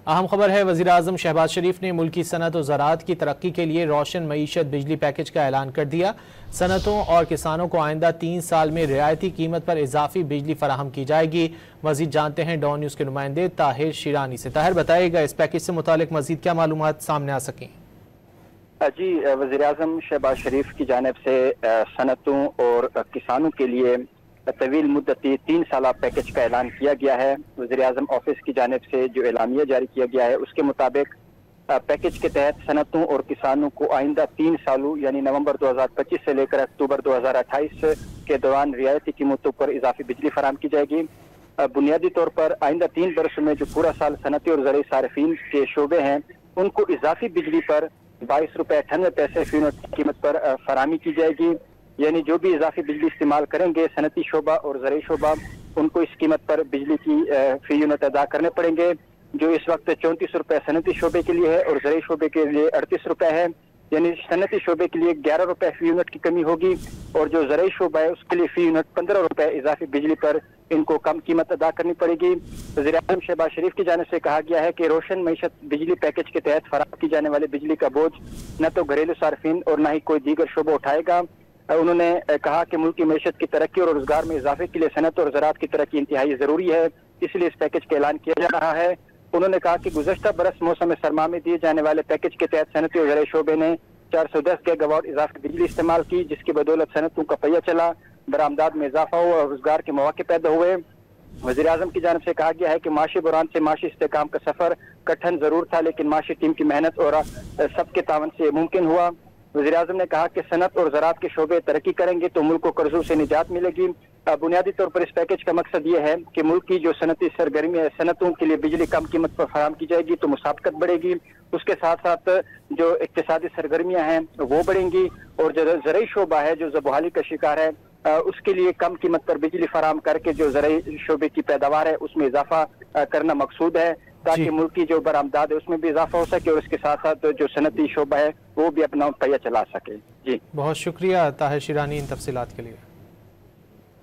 अहम खबर है, वज़ीर-ए-आज़म शहबाज शरीफ ने मुल्की सनत और ज़राअत की तरक्की के लिए रोशन मईशत बिजली पैकेज का ऐलान कर दिया। सनतों और किसानों को आइंदा 3 साल में रियायती कीमत पर इजाफी बिजली फराहम की जाएगी। मज़ीद जानते हैं डॉन न्यूज़ के नुमाइंदे ताहिर शिरानी से। ताहिर, बताइएगा इस पैकेज से मुतालिक मज़ीद क्या मालूमात सामने आ सकें? जी, वज़ीर-ए-आज़म शहबाज शरीफ की जानिब से सनतों और किसानों के लिए तवील मुद्दती 3 साल पैकेज का ऐलान किया गया है। वज़ीर-ए-आज़म ऑफिस की जानिब से जो एलामिया जारी किया गया है उसके मुताबिक पैकेज के तहत सनतों और किसानों को आइंदा 3 सालों यानी नवंबर 2025 से लेकर अक्टूबर 2028 के दौरान रियायती कीमतों पर इजाफी बिजली फराहम की जाएगी। बुनियादी तौर पर आइंदा 3 वर्ष में जो पूरा साल सनती और ज़राई सार्फिन के शोबे हैं उनको इजाफी बिजली पर 22 रुपये 98 पैसे फी यूनिट की कीमत पर फराहमी की जाएगी। यानी जो भी इजाफी बिजली इस्तेमाल करेंगे सनती शोबा और ज़राई शोबा, उनको इस कीमत पर बिजली की फी यूनिट अदा करने पड़ेंगे, जो इस वक्त 34 रुपये सनती शोबे के लिए है और ज़राई शोबे के लिए 38 रुपये है। यानी सनती शोबे के लिए 11 रुपये फी यूनिट की कमी होगी और जो ज़राई शोबा है उसके लिए फी यूनिट 15 रुपये इजाफी बिजली पर इनको कम कीमत अदा करनी पड़ेगी। वज़ीर-ए-आज़म शहबाज शरीफ की जानिब से कहा गया है कि रोशन मईशत बिजली पैकेज के तहत फराहम की जाने वाली बिजली का बोझ न तो घरेलू सार्फिन और न ही कोई दीगर शोबा उठाएगा। उन्होंने कहा कि मुल्क की मईशत की तरक्की और रोजगार में इजाफे के लिए सनत और ज़राअत की तरक्की इंतहाई जरूरी है, इसलिए इस पैकेज का ऐलान किया जा रहा है। उन्होंने कहा कि गुज़श्ता बरस मौसम सरमा में दिए जाने वाले पैकेज के तहत सनती और ज़राई शोबे ने 410 गीगावाट इजाफी बिजली इस्तेमाल की, जिसकी बदौलत सनतों का पहिया चला, बरामदात में इजाफा हुआ और रोजगार के मौके पैदा हुए। वज़ीर-ए-आज़म की जानिब से कहा गया है कि माशी बुरान से माशी इस्तेकाम का सफर कठिन जरूर था, लेकिन माशी टीम की मेहनत और सबके तावन से मुमकिन हुआ। वज़ीर-ए-आज़म ने कहा कि सनत और ज़राअत के शोबे तरक्की करेंगे तो मुल्क को कर्जों से निजात मिलेगी। बुनियादी तौर पर इस पैकेज का मकसद ये है कि मुल्क की जो सनती सरगर्मी है, सनतों के लिए बिजली कम कीमत पर फराहम की जाएगी तो मुसाफकत बढ़ेगी, उसके साथ साथ जो इक्तिसादी सरगर्मियाँ हैं वो बढ़ेंगी और जो ज़राई शोबा है जो ज़बहाली का शिकार है उसके लिए कम कीमत पर बिजली फराहम करके जो ज़राई शोबे की पैदावार है उसमें इजाफा करना मकसूद है, ताकि मुल्क की जो बरामदाद है उसमें भी इजाफा हो सके और इसके साथ साथ जो सनती शोबा है वो भी अपना पहिया चला सके। जी, बहुत शुक्रिया ताहिर शिरानी इन तफसीलात के लिए।